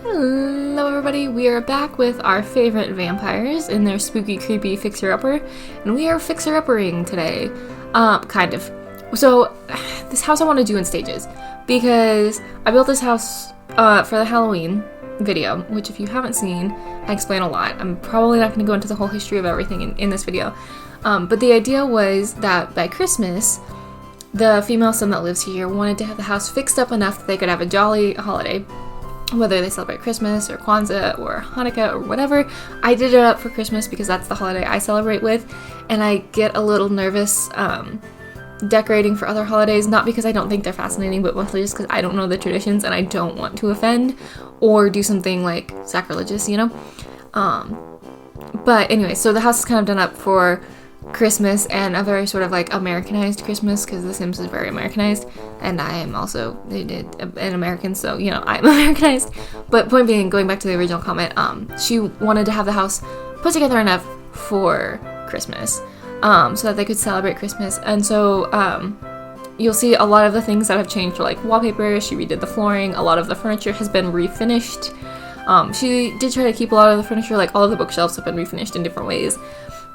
Hello everybody, we are back with our favorite vampires in their spooky, creepy fixer-upper, and we are fixer-uppering today. Kind of. So, this house I want to do in stages, because I built this house for the Halloween video, which if you haven't seen, I explain a lot. I'm probably not going to go into the whole history of everything in this video, but the idea was that by Christmas, the female sim that lives here wanted to have the house fixed up enough that they could have a jolly holiday. Whether they celebrate Christmas or Kwanzaa or Hanukkah or whatever. I did it up for Christmas because that's the holiday I celebrate with, and I get a little nervous decorating for other holidays, not because I don't think they're fascinating, but mostly just because I don't know the traditions and I don't want to offend or do something like sacrilegious, you know? But anyway, so the house is kind of done up for Christmas, and a very sort of like Americanized Christmas, because The Sims is very Americanized, and I am also an American, so you know I'm Americanized. But point being, going back to the original comment, she wanted to have the house put together enough for Christmas, so that they could celebrate Christmas. And so you'll see a lot of the things that have changed, like wallpaper. She redid the flooring. A lot of the furniture has been refinished. She did try to keep a lot of the furniture, like all of the bookshelves have been refinished in different ways.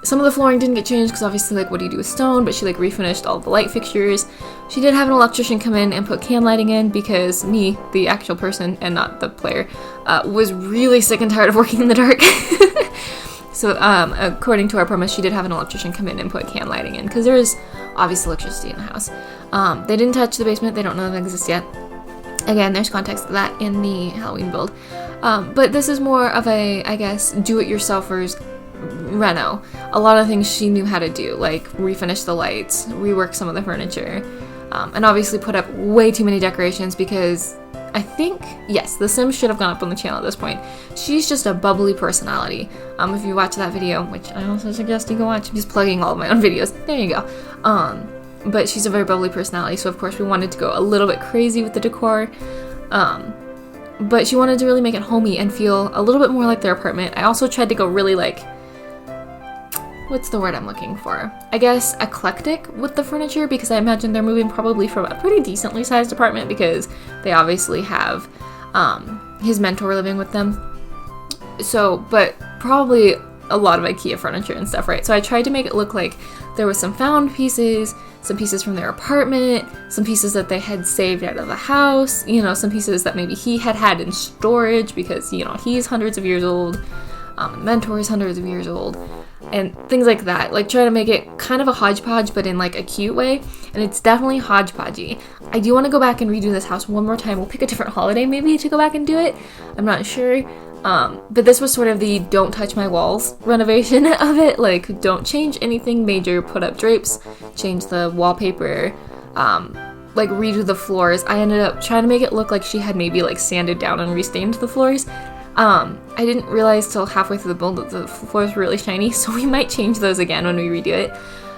Some of the flooring didn't get changed because obviously, like, what do you do with stone? But she, like, refinished all the light fixtures. She did have an electrician come in and put can lighting in because me, the actual person and not the player, was really sick and tired of working in the dark. So, according to our promise, she did have an electrician come in and put can lighting in because there is obvious electricity in the house. They didn't touch the basement. They don't know that exists yet. Again, there's context to that in the Halloween build. But this is more of a, I guess, do-it-yourselfer's Reno. A lot of things she knew how to do, like refinish the lights, rework some of the furniture, and obviously put up way too many decorations because I think, yes, The Sims should have gone up on the channel at this point. She's just a bubbly personality. If you watch that video, which I also suggest you go watch, I'm just plugging all of my own videos. There you go. But she's a very bubbly personality, so of course we wanted to go a little bit crazy with the decor. But she wanted to really make it homey and feel a little bit more like their apartment. I also tried to go really like, what's the word I'm looking for? I guess eclectic with the furniture, because I imagine they're moving probably from a pretty decently sized apartment because they obviously have his mentor living with them. So, but probably a lot of IKEA furniture and stuff, right? So I tried to make it look like there was some found pieces, some pieces from their apartment, some pieces that they had saved out of the house, you know, some pieces that maybe he had in storage because, you know, he's hundreds of years old, mentor is hundreds of years old. And things like that, like try to make it kind of a hodgepodge, but in like a cute way. And it's definitely hodgepodgey. I do want to go back and redo this house one more time. We'll pick a different holiday maybe to go back and do it. I'm not sure. But this was sort of the don't touch my walls renovation of it. Like, don't change anything major, put up drapes, change the wallpaper, like redo the floors. I ended up trying to make it look like she had maybe like sanded down and restained the floors. I didn't realize till halfway through the build that the floors were really shiny, so we might change those again when we redo it.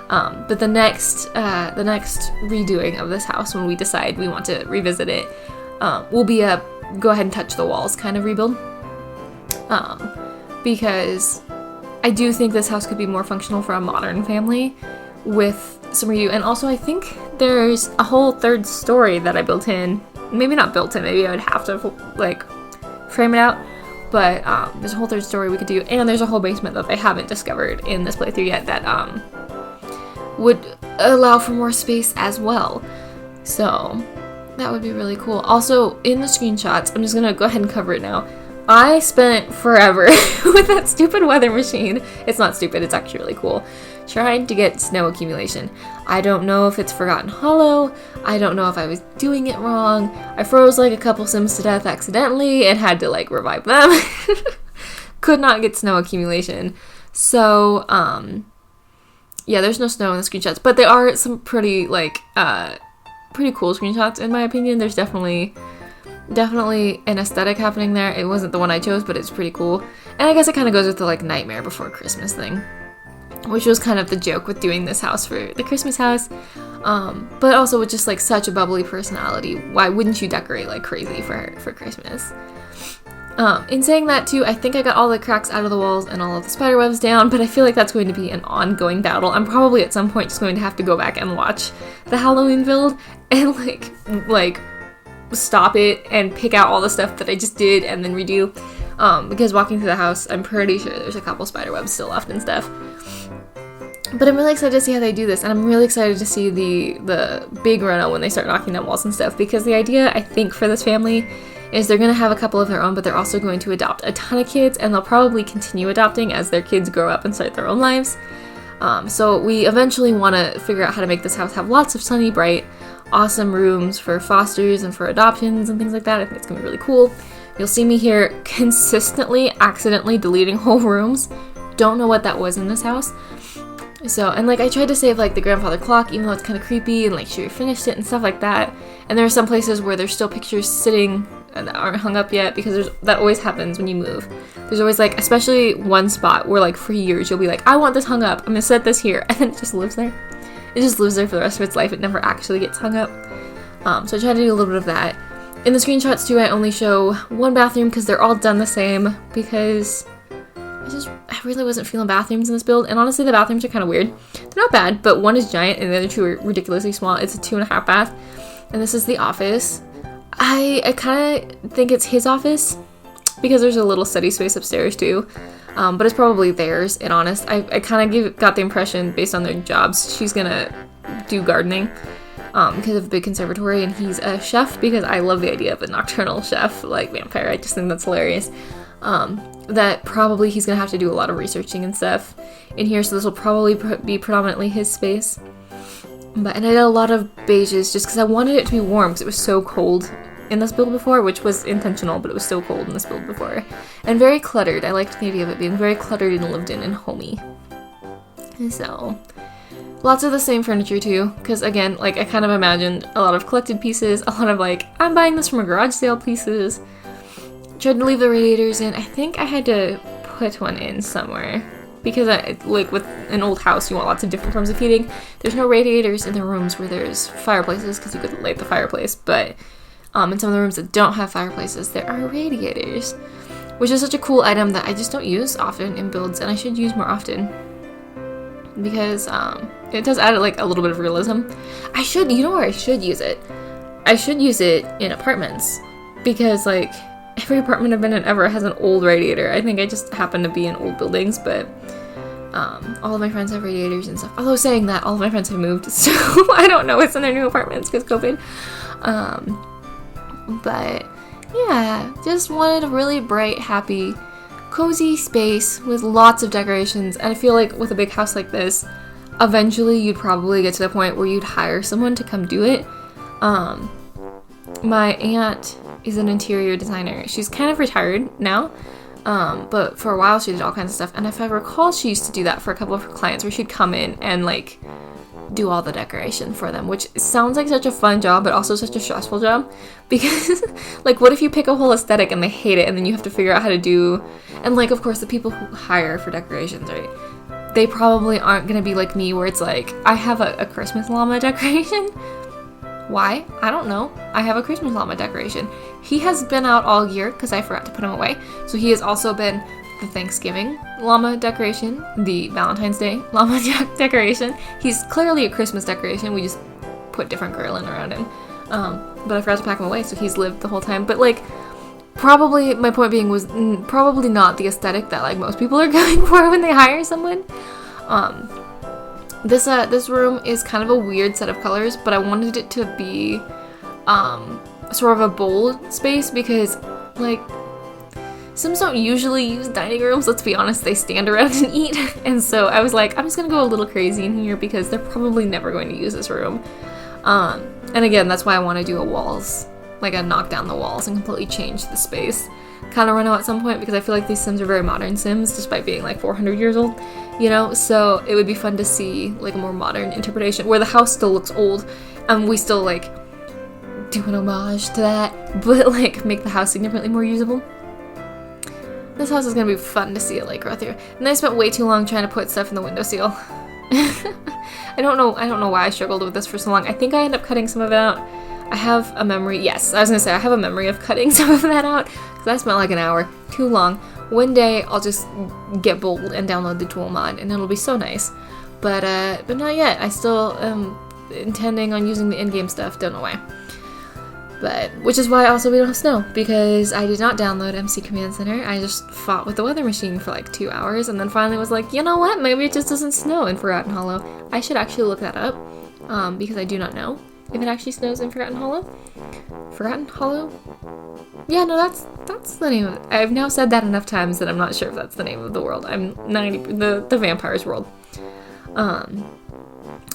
But the next redoing of this house, when we decide we want to revisit it, will be a go ahead and touch the walls kind of rebuild. Because I do think this house could be more functional for a modern family with some redo. And also I think there's a whole third story that I built in. Maybe not built in, maybe I would have to like frame it out. But there's a whole third story we could do, and there's a whole basement that they haven't discovered in this playthrough yet that would allow for more space as well. So that would be really cool. Also, in the screenshots, I'm just gonna go ahead and cover it now. I spent forever with that stupid weather machine. It's not stupid, it's actually really cool. Trying to get snow accumulation. I don't know if it's Forgotten Hollow. I don't know if I was doing it wrong. I froze like a couple Sims to death accidentally and had to like revive them. Could not get snow accumulation. So, yeah, there's no snow in the screenshots, but there are some pretty like, pretty cool screenshots in my opinion. There's definitely an aesthetic happening there. It wasn't the one I chose, but it's pretty cool. And I guess it kind of goes with the like Nightmare Before Christmas thing, which was kind of the joke with doing this house for the Christmas house. But also with just like such a bubbly personality, why wouldn't you decorate like crazy for her for Christmas? In saying that too, I think I got all the cracks out of the walls and all of the spider webs down, but I feel like that's going to be an ongoing battle. I'm probably at some point just going to have to go back and watch the Halloween build and like stop it and pick out all the stuff that I just did and then redo. Because walking through the house, I'm pretty sure there's a couple spider webs still left and stuff. But I'm really excited to see how they do this, and I'm really excited to see the big Reno when they start knocking down walls and stuff, because the idea, I think, for this family is they're going to have a couple of their own, but they're also going to adopt a ton of kids, and they'll probably continue adopting as their kids grow up and start their own lives. So we eventually want to figure out how to make this house have lots of sunny, bright, awesome rooms for fosters and for adoptions and things like that. I think it's going to be really cool. You'll see me here consistently, accidentally deleting whole rooms. Don't know what that was in this house. So, and like I tried to save like the grandfather clock, even though it's kind of creepy, and like she finished it and stuff like that. And there are some places where there's still pictures sitting that aren't hung up yet, because that always happens when you move. There's always like, especially one spot where like for years you'll be like, I want this hung up, I'm gonna set this here, and then it just lives there. It just lives there for the rest of its life. It never actually gets hung up. So I tried to do a little bit of that. In the screenshots too, I only show one bathroom because they're all done the same, because I really wasn't feeling bathrooms in this build, and honestly the bathrooms are kind of weird. They're not bad, but one is giant and the other two are ridiculously small. It's a 2.5 bath, and this is the office. I kind of think it's his office, because there's a little study space upstairs too, but it's probably theirs, and honest. I kind of got the impression, based on their jobs, she's gonna do gardening, because of the big conservatory, and he's a chef, because I love the idea of a nocturnal chef, like vampire. I just think that's hilarious. That probably he's gonna have to do a lot of researching and stuff in here, so this will probably be predominantly his space. And I did a lot of beiges just because I wanted it to be warm, because it was so cold in this build before, which was intentional, but it was so cold in this build before. And very cluttered. I liked the idea of it being very cluttered and lived in and homey. So, lots of the same furniture too, because again, like I kind of imagined a lot of collected pieces, a lot of like, I'm buying this from a garage sale pieces. Tried to leave the radiators in. I think I had to put one in somewhere, because like with an old house, you want lots of different forms of heating. There's no radiators in the rooms where there's fireplaces, because you could light the fireplace, but in some of the rooms that don't have fireplaces, there are radiators, which is such a cool item that I just don't use often in builds, and I should use more often, because it does add like a little bit of realism. You know where I should use it? I should use it in apartments, because like every apartment I've been in ever has an old radiator. I think I just happen to be in old buildings, but all of my friends have radiators and stuff. Although saying that, all of my friends have moved, so I don't know what's in their new apartments because COVID. But yeah, just wanted a really bright, happy, cozy space with lots of decorations. And I feel like with a big house like this, eventually you'd probably get to the point where you'd hire someone to come do it. My aunt is an interior designer. She's kind of retired now, but for a while she did all kinds of stuff. And if I recall, she used to do that for a couple of her clients, where she'd come in and like do all the decoration for them, which sounds like such a fun job, but also such a stressful job, because like what if you pick a whole aesthetic and they hate it, and then you have to figure out how to do, and like of course the people who hire for decorations, right, they probably aren't gonna be like me, where it's like, I have a Christmas llama decoration. Why? I don't know. I have a Christmas llama decoration. He has been out all year because I forgot to put him away. So he has also been the Thanksgiving llama decoration, the Valentine's Day llama decoration. He's clearly a Christmas decoration. We just put different garland around him. But I forgot to pack him away, so he's lived the whole time. But like, probably my point being was probably not the aesthetic that like most people are going for when they hire someone. This room is kind of a weird set of colors, but I wanted it to be sort of a bold space, because like Sims don't usually use dining rooms, let's be honest, they stand around and eat. And so I was like, I'm just gonna go a little crazy in here, because they're probably never going to use this room. And again, that's why I want to do a walls, like a knock down the walls and completely change the space kind of Reno at some point, because I feel like these Sims are very modern Sims, despite being like 400 years old, you know? So it would be fun to see like a more modern interpretation, where the house still looks old, and we still like do an homage to that, but like make the house significantly more usable. This house is gonna be fun to see it like grow through. And then I spent way too long trying to put stuff in the windowsill. I don't know why I struggled with this for so long. I think I ended up cutting some of it out. I have a memory, yes, I was gonna say I have a memory of cutting some of that out, because I spent like an hour, too long. One day I'll just get bold and download the tool mod, and it'll be so nice. But not yet. I still am intending on using the in-game stuff, don't know why. But, which is why also we don't have snow, because I did not download MC Command Center. I just fought with the weather machine for like 2 hours, and then finally was like, you know what, maybe it just doesn't snow in Forgotten Hollow. I should actually look that up, because I do not know if it actually snows in Forgotten Hollow. Forgotten Hollow? Yeah, no, that's the name of it. I've now said that enough times that I'm not sure if that's the name of the world. I'm 90, the vampires world.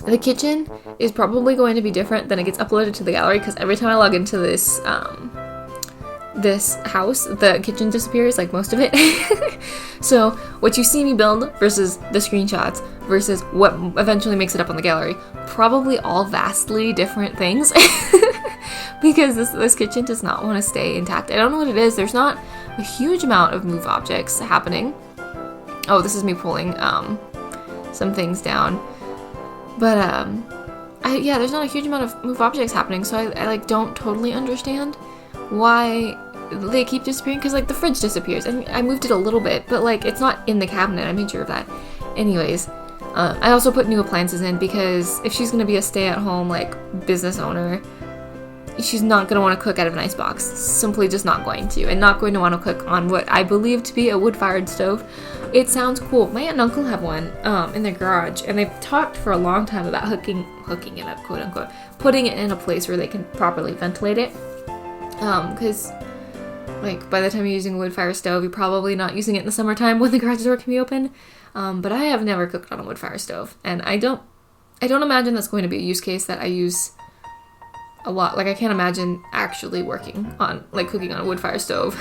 The kitchen is probably going to be different than it gets uploaded to the gallery, because every time I log into this, this house, the kitchen disappears, like most of it. So what you see me build versus the screenshots versus what eventually makes it up on the gallery, probably all vastly different things. Because this kitchen does not want to stay intact. I don't know what it is. There's not a huge amount of move objects happening. Oh, this is me pulling some things down. But yeah, there's not a huge amount of move objects happening, so I like don't totally understand why they keep disappearing, because like the fridge disappears, and I moved it a little bit, but like it's not in the cabinet. I made sure of that. Anyways, I also put new appliances in, because if she's gonna be a stay-at-home like business owner, she's not going to want to cook out of an icebox. Simply just not going to. And not going to want to cook on what I believe to be a wood-fired stove. It sounds cool. My aunt and uncle have one in their garage. And they've talked for a long time about hooking it up, quote unquote. Putting it in a place where they can properly ventilate it. Because, like, by the time you're using a wood-fired stove, you're probably not using it in the summertime when the garage door can be open. But I have never cooked on a wood-fired stove. And I don't imagine that's going to be a use case that I use a lot. Like, I can't imagine actually working on, like, cooking on a wood fire stove.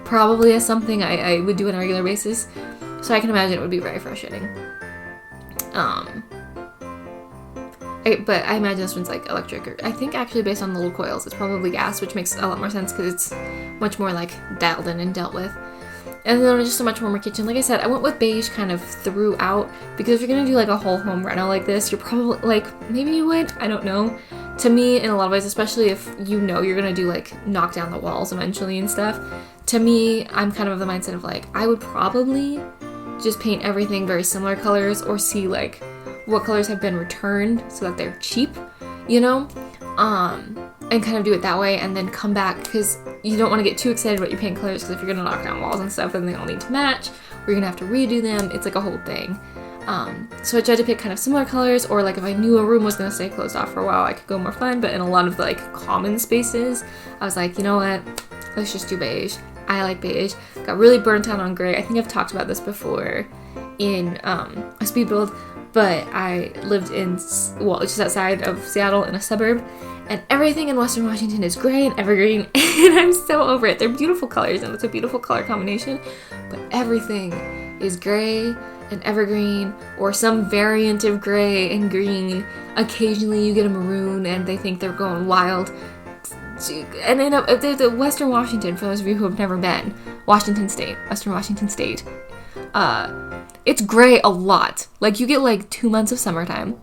Probably as something I would do on a regular basis. So I can imagine it would be very frustrating. But I imagine this one's, like, electric. Or I think, actually, based on the little coils, it's probably gas, which makes a lot more sense because it's much more, like, dialed in and dealt with. And then just a much warmer kitchen. Like I said, I went with beige kind of throughout, because if you're gonna do like a whole home reno like this, you're probably, like, maybe you would, I don't know. To me, in a lot of ways, especially if you know you're gonna do like knock down the walls eventually and stuff, to me, I'm kind of the mindset of like, I would probably just paint everything very similar colors, or see like what colors have been returned so that they're cheap, you know? And kind of do it that way, and then come back, because you don't want to get too excited about your paint colors, because if you're going to knock down walls and stuff, then they all need to match, or you're going to have to redo them. It's like a whole thing. So I tried to pick kind of similar colors, or like if I knew a room was going to stay closed off for a while, I could go more fun, but in a lot of the like common spaces, I was like, you know what, let's just do beige. I like beige. Got really burnt out on gray. I think I've talked about this before in a speed build, but I lived in, well, just outside of Seattle in a suburb, and everything in Western Washington is gray and evergreen, and I'm so over it. They're beautiful colors, and it's a beautiful color combination, but everything is gray and evergreen, or some variant of gray and green. Occasionally you get a maroon, and they think they're going wild. And in the Western Washington, for those of you who have never been, Western Washington State, it's gray a lot. Like, you get like 2 months of summertime,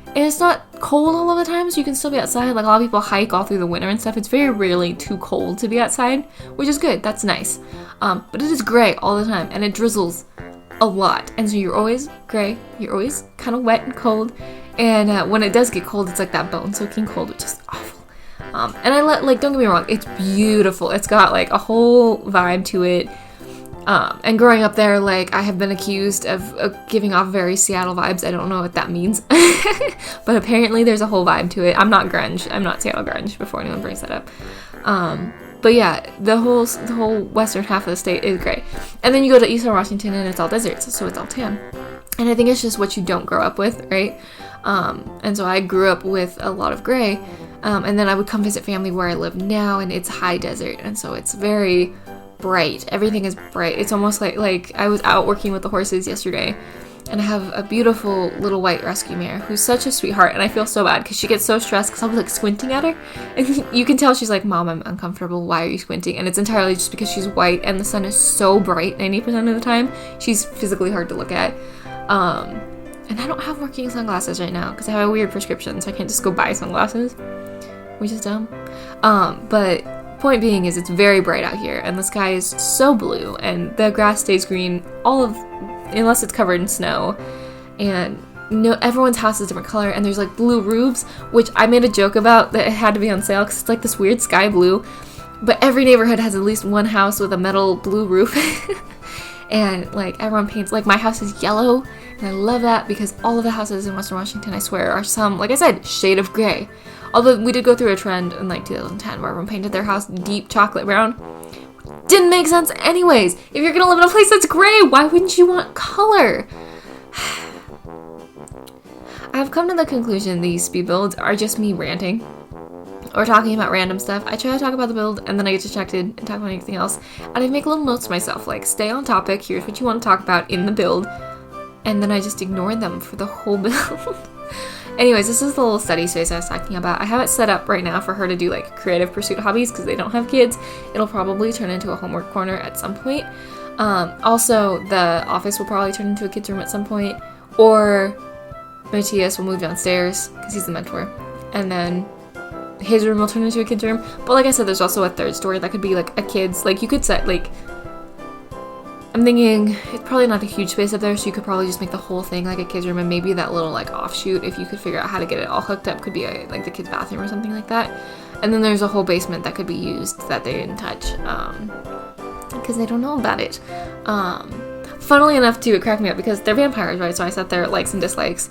and it's not cold all of the time, so you can still be outside. Like, a lot of people hike all through the winter and stuff. It's very rarely too cold to be outside, which is good. That's nice. But it is gray all the time, and it drizzles a lot. And so you're always gray. You're always kind of wet and cold. And when it does get cold, it's like that bone-soaking cold, which is awful. And like, don't get me wrong, it's beautiful. It's got like a whole vibe to it. And growing up there, like, I have been accused of giving off very Seattle vibes. I don't know what that means. But apparently there's a whole vibe to it. I'm not grunge. I'm not Seattle grunge, before anyone brings that up. But yeah, the whole western half of the state is gray. And then you go to Eastern Washington, and it's all deserts, so it's all tan. And I think it's just what you don't grow up with, right? And so I grew up with a lot of gray. And then I would come visit family where I live now, and it's high desert. And so it's very bright. Everything is bright. It's almost like I was out working with the horses yesterday, and I have a beautiful little white rescue mare who's such a sweetheart, and I feel so bad because she gets so stressed because I'll be like squinting at her, and you can tell she's like, Mom, I'm uncomfortable. Why are you squinting? And it's entirely just because she's white and the sun is so bright 90% of the time. She's physically hard to look at. And I don't have working sunglasses right now because I have a weird prescription, so I can't just go buy sunglasses, which is dumb. But point being is, it's very bright out here, and the sky is so blue, and the grass stays green unless it's covered in snow, and no, everyone's house is a different color, and there's like blue roofs, which I made a joke about that it had to be on sale because it's like this weird sky blue. But every neighborhood has at least one house with a metal blue roof. And like everyone paints, like my house is yellow, and I love that because all of the houses in Western Washington, I swear, are some, like I said, shade of gray. Although we did go through a trend in like 2010 where everyone painted their house deep chocolate brown. Didn't make sense anyways. If you're gonna live in a place that's gray, why wouldn't you want color? I've come to the conclusion these speed builds are just me ranting or talking about random stuff. I try to talk about the build, and then I get distracted and talk about anything else. And I make little notes to myself, like, stay on topic, here's what you want to talk about in the build. And then I just ignore them for the whole build. Anyways, this is the little study space I was talking about. I have it set up right now for her to do, like, creative pursuit hobbies, because they don't have kids. It'll probably turn into a homework corner at some point. Also, the office will probably turn into a kid's room at some point. Or Matthias will move downstairs, because he's the mentor. And then his room will turn into a kid's room. But like I said, there's also a third story that could be like a kid's, like you could set like, I'm thinking it's probably not a huge space up there, so you could probably just make the whole thing like a kid's room, and maybe that little like offshoot, if you could figure out how to get it all hooked up, could be like the kid's bathroom or something like that. And then there's a whole basement that could be used that they didn't touch because they don't know about it. Funnily enough too, it cracked me up because they're vampires, right? So I set their likes and dislikes.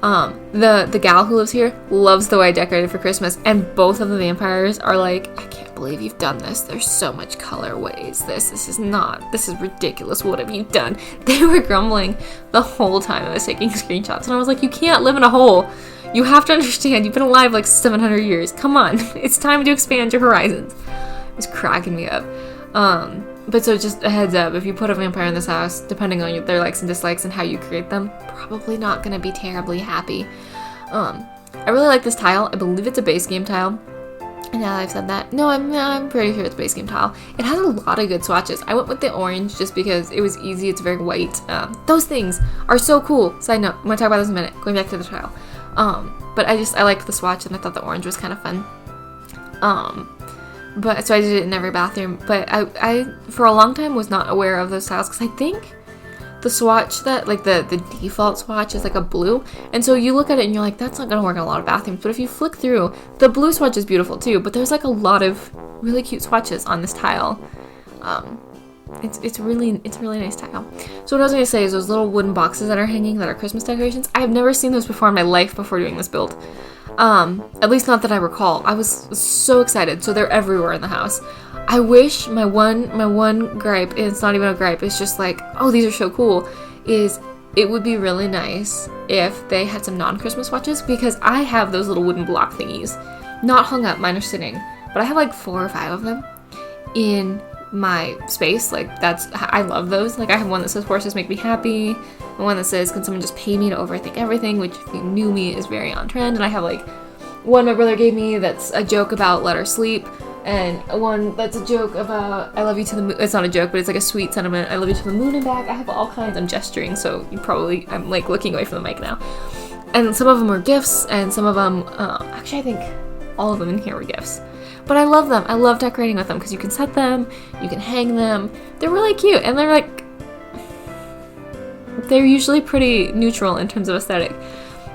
The gal who lives here loves the way I decorated for Christmas, and both of the vampires are like, I can't believe you've done this. There's so much color. What is this? This is ridiculous. What have you done? They were grumbling the whole time I was taking screenshots, and I was like, you can't live in a hole. You have to understand, you've been alive like 700 years. Come on. It's time to expand your horizons. It was cracking me up. But so just a heads up, if you put a vampire in this house, depending on their likes and dislikes and how you create them, probably not going to be terribly happy. I really like this tile. I believe it's a base game tile. And now that I've said that, no, I'm pretty sure it's a base game tile. It has a lot of good swatches. I went with the orange just because it was easy. It's very white. Those things are so cool. Side note, I'm going to talk about this in a minute. Going back to the tile. But I liked the swatch, and I thought the orange was kind of fun. But so I did it in every bathroom. But I for a long time was not aware of those tiles because I think the swatch that like the default swatch is like a blue, and so you look at it and you're like, that's not gonna work in a lot of bathrooms. But if you flick through, the blue swatch is beautiful too. But there's like a lot of really cute swatches on this tile. It's really nice tile. So what I was gonna say is those little wooden boxes that are hanging that are Christmas decorations. I have never seen those before in my life before doing this build. At least not that I recall. I was so excited. So they're everywhere in the house. I wish my one gripe, and it's not even a gripe, it's just like, oh, these are so cool, is it would be really nice if they had some non-Christmas swatches, because I have those little wooden block thingies. Not hung up, mine are sitting. But I have like 4 or 5 of them in my space. Like I love those. Like I have one that says horses make me happy, and one that says can someone just pay me to overthink everything, which if you knew me is very on trend. And I have like one my brother gave me that's a joke about let her sleep, and one that's a joke about I love you to the moon. It's not a joke, but it's like a sweet sentiment. I love you to the moon and back. I have all kinds. I'm gesturing, so I'm like looking away from the mic now. And some of them are gifts, and some of them actually I think all of them in here were gifts. But I love them. I love decorating with them because you can set them, you can hang them. They're really cute, and they're usually pretty neutral in terms of aesthetic.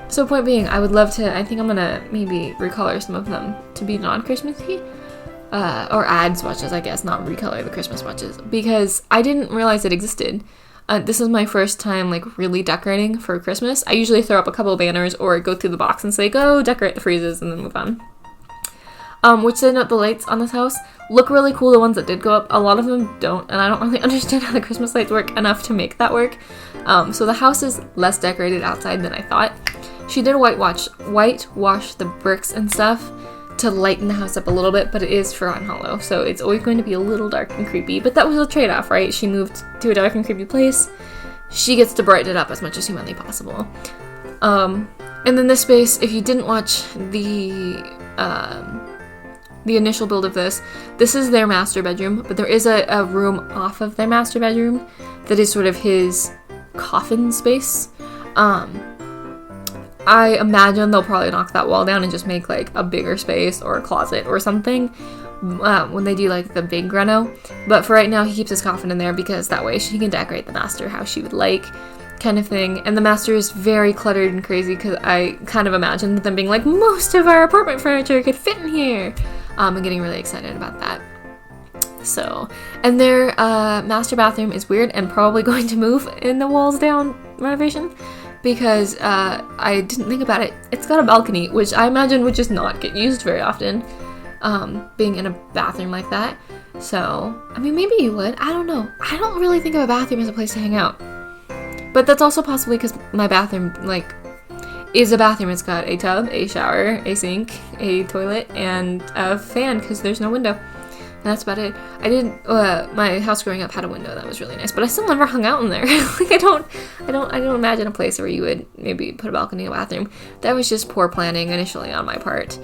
So point being, I would love to, I think I'm gonna maybe recolor some of them to be non-Christmassy, or add swatches, I guess, not recolor the Christmas swatches, because I didn't realize it existed. This is my first time like really decorating for Christmas. I usually throw up a couple of banners or go through the box and say, go decorate the freezes, and then move on. Which side note, the lights on this house look really cool, the ones that did go up. A lot of them don't, and I don't really understand how the Christmas lights work enough to make that work. So the house is less decorated outside than I thought. She did whitewash the bricks and stuff to lighten the house up a little bit, but it is Shrine Hollow, so it's always going to be a little dark and creepy. But that was a trade-off, right? She moved to a dark and creepy place. She gets to brighten it up as much as humanly possible. And then this space, if you didn't watch the initial build of this is their master bedroom, but there is a room off of their master bedroom that is sort of his coffin space. I imagine they'll probably knock that wall down and just make like a bigger space or a closet or something when they do like the big reno. But for right now, he keeps his coffin in there because that way she can decorate the master how she would like. kind of thing. And the master is very cluttered and crazy because I kind of imagined them being like, most of our apartment furniture could fit in here. I'm getting really excited about that. So, and their master bathroom is weird and probably going to move in the walls down renovation because I didn't think about it. It's got a balcony, which I imagine would just not get used very often, being in a bathroom like that. So, I mean, maybe you would. I don't know. I don't really think of a bathroom as a place to hang out. But that's also possibly because my bathroom, like, is a bathroom. It's got a tub, a shower, a sink, a toilet, and a fan because there's no window. And that's about it. I didn't, my house growing up had a window that was really nice, but I still never hung out in there. Like, I don't imagine a place where you would maybe put a balcony in a bathroom. That was just poor planning initially on my part.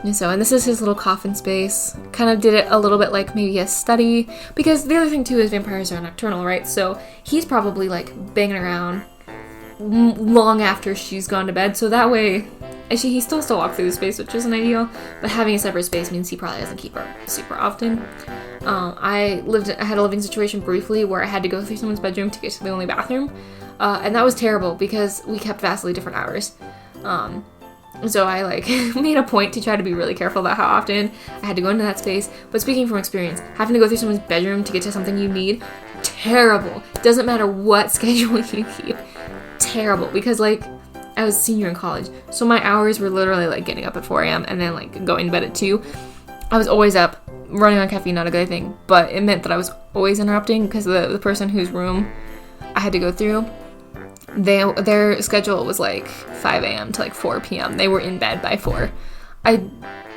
And this is his little coffin space. Kind of did it a little bit like maybe a study, because the other thing too is vampires are nocturnal, right? So he's probably like banging around long after she's gone to bed, so that way he still walk through the space, which isn't ideal, but having a separate space means he probably doesn't keep her super often. I had a living situation briefly where I had to go through someone's bedroom to get to the only bathroom, and that was terrible because we kept vastly different hours. So I made a point to try to be really careful about how often I had to go into that space. But speaking from experience, having to go through someone's bedroom to get to something you need, terrible. Doesn't matter what schedule you keep. Terrible, because I was a senior in college, so my hours were literally getting up at 4 a.m. and then going to bed at 2. I was always up, running on caffeine, not a good thing, but it meant that I was always interrupting because the person whose room I had to go through, their schedule was 5 a.m. to 4 p.m. They were in bed by 4. I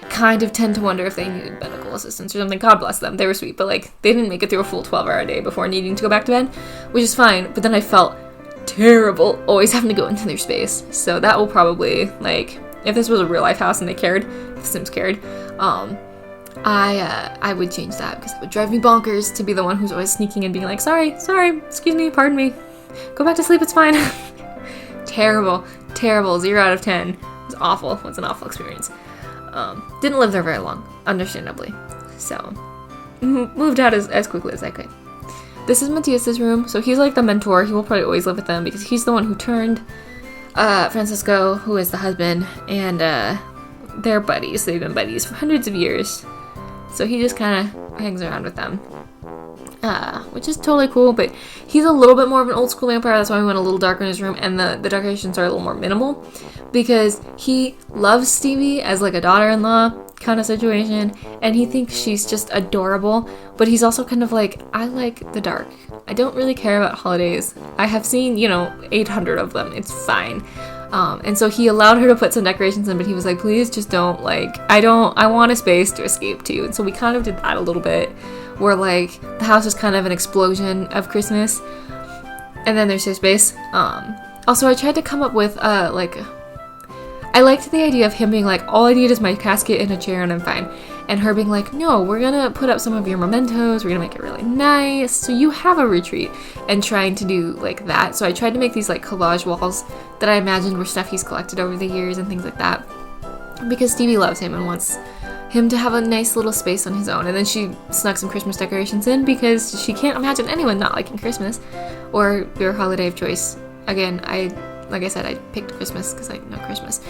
kind of tend to wonder if they needed medical assistance or something. God bless them, they were sweet, but they didn't make it through a full 12-hour day before needing to go back to bed, which is fine, but then I felt terrible always having to go into their space. So that will probably, if this was a real life house and they cared, if the Sims cared, I would change that, because it would drive me bonkers to be the one who's always sneaking and being sorry, excuse me, pardon me, go back to sleep, it's fine. Terrible, 0 out of 10. It was awful. It was an awful experience. Didn't live there very long, understandably, so moved out as quickly as I could. This is Matthias's room, so he's the mentor. He will probably always live with them because he's the one who turned Francisco, who is the husband, and they're buddies. They've been buddies for hundreds of years, so he just kind of hangs around with them, which is totally cool. But he's a little bit more of an old school vampire. That's why we went a little darker in his room, and the decorations are a little more minimal because he loves Stevie as a daughter-in-law kind of situation, and he thinks she's just adorable, but he's also kind of I like the dark. I don't really care about holidays. I have seen 800 of them. It's fine. And so he allowed her to put some decorations in, but he was please just don't, I want a space to escape to. And so we kind of did that a little bit, where the house is kind of an explosion of Christmas, and then there's his space. Also, I tried to come up with I liked the idea of him being all I need is my casket and a chair and I'm fine. And her being no, we're gonna put up some of your mementos, we're gonna make it really nice, so you have a retreat. And trying to do that. So I tried to make these collage walls that I imagined were stuff he's collected over the years and things like that. Because Stevie loves him and wants him to have a nice little space on his own. And then she snuck some Christmas decorations in because she can't imagine anyone not liking Christmas or your holiday of choice. Again, like I said, I picked Christmas because I know Christmas.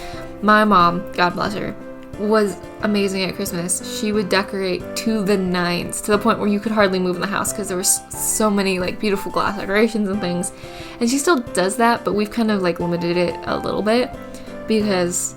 My mom, God bless her, was amazing at Christmas. She would decorate to the nines, to the point where you could hardly move in the house because there were so many beautiful glass decorations and things. And she still does that, but we've kind of limited it a little bit because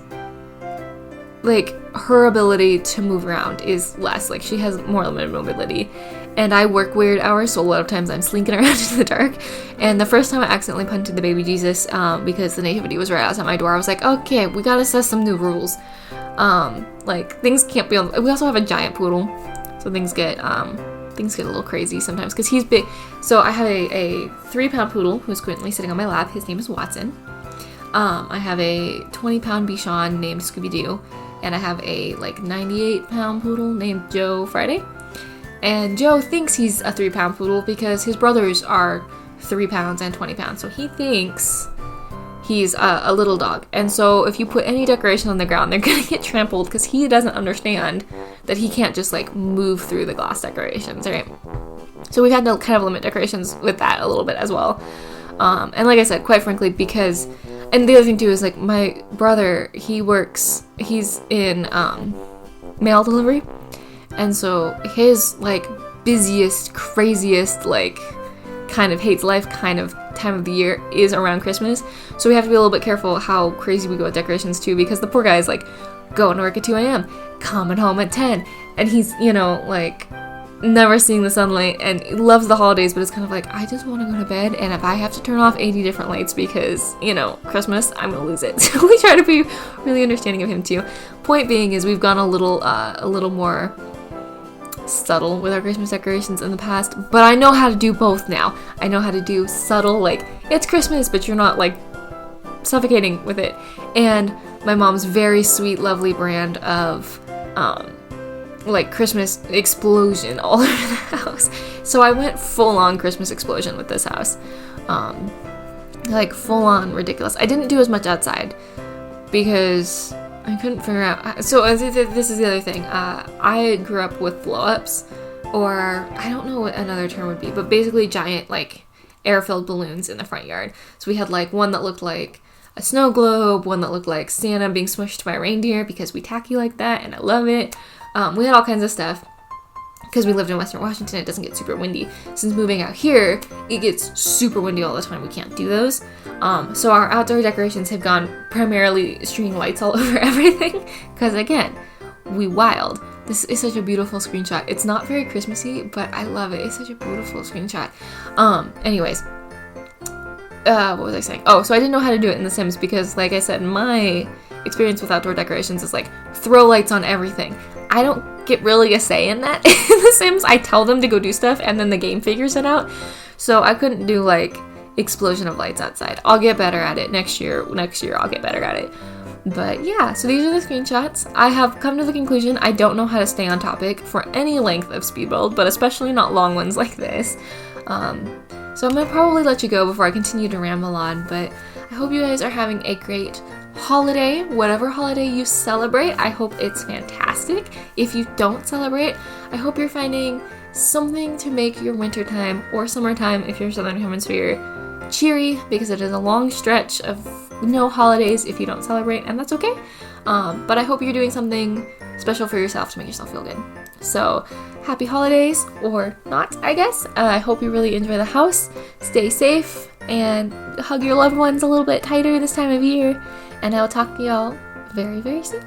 her ability to move around is less. She has more limited mobility. And I work weird hours, so a lot of times I'm slinking around in the dark. And the first time I accidentally punted the baby Jesus because the nativity was right outside my door, I was okay, we gotta set some new rules. Things can't be on. We also have a giant poodle, so things get a little crazy sometimes because he's big. So I have a 3-pound poodle who's currently sitting on my lap. His name is Watson. I have a 20-pound Bichon named Scooby-Doo, and I have a 98-pound poodle named Joe Friday. And Joe thinks he's a 3-pound poodle because his brothers are 3 pounds and 20 pounds. So he thinks he's a little dog. And so if you put any decoration on the ground, they're going to get trampled because he doesn't understand that he can't just move through the glass decorations, right? So we've had to kind of limit decorations with that a little bit as well. And like I said, quite frankly, because, and the other thing too is like my brother, he's in mail delivery, and so his like busiest, craziest, like kind of hates life kind of time of the year is around Christmas. So we have to be a little bit careful how crazy we go with decorations too, because the poor guy is like going to work at 2 a.m., coming home at 10, and he's, you know, like never seeing the sunlight, and he loves the holidays, but it's kind of like, I just want to go to bed, and if I have to turn off 80 different lights because, you know, Christmas, I'm gonna lose it. So we try to be really understanding of him too. Point being is we've gone a little more subtle with our Christmas decorations in the past, but I know how to do both now. I know how to do subtle, like, it's Christmas, but you're not like suffocating with it. And my mom's very sweet, lovely brand of like Christmas explosion all over the house. So I went full on Christmas explosion with this house. Like full on ridiculous. I didn't do as much outside because I couldn't figure out. So this is the other thing. I grew up with blow-ups, or I don't know what another term would be, but basically giant like air-filled balloons in the front yard. So we had like one that looked like a snow globe, one that looked like Santa being smushed by a reindeer because we tacky like that, and I love it. We had all kinds of stuff. Because we lived in Western Washington, it doesn't get super windy. Since moving out here, it gets super windy all the time. We can't do those. So our outdoor decorations have gone primarily string lights all over everything. Because again, we wild. This is such a beautiful screenshot. It's not very Christmassy, but I love it. It's such a beautiful screenshot. Anyways. What was I saying? Oh, so I didn't know how to do it in The Sims because, like I said, my experience with outdoor decorations is like throw lights on everything. I don't get really a say in that in The Sims. I tell them to go do stuff and then the game figures it out. So I couldn't do like explosion of lights outside. I'll get better at it next year. I'll get better at it. But yeah, so these are the screenshots. I have come to the conclusion I don't know how to stay on topic for any length of speed build, but especially not long ones like this. So I'm going to probably let you go before I continue to ramble on, but I hope you guys are having a great holiday, whatever holiday you celebrate. I hope it's fantastic. If you don't celebrate, I hope you're finding something to make your wintertime or summertime, if you're Southern Hemisphere, cheery, because it is a long stretch of no holidays if you don't celebrate, and that's okay. But I hope you're doing something special for yourself to make yourself feel good. So, happy holidays, or not, I guess. I hope you really enjoy the house, stay safe, and hug your loved ones a little bit tighter this time of year. And I will talk to y'all very, very soon.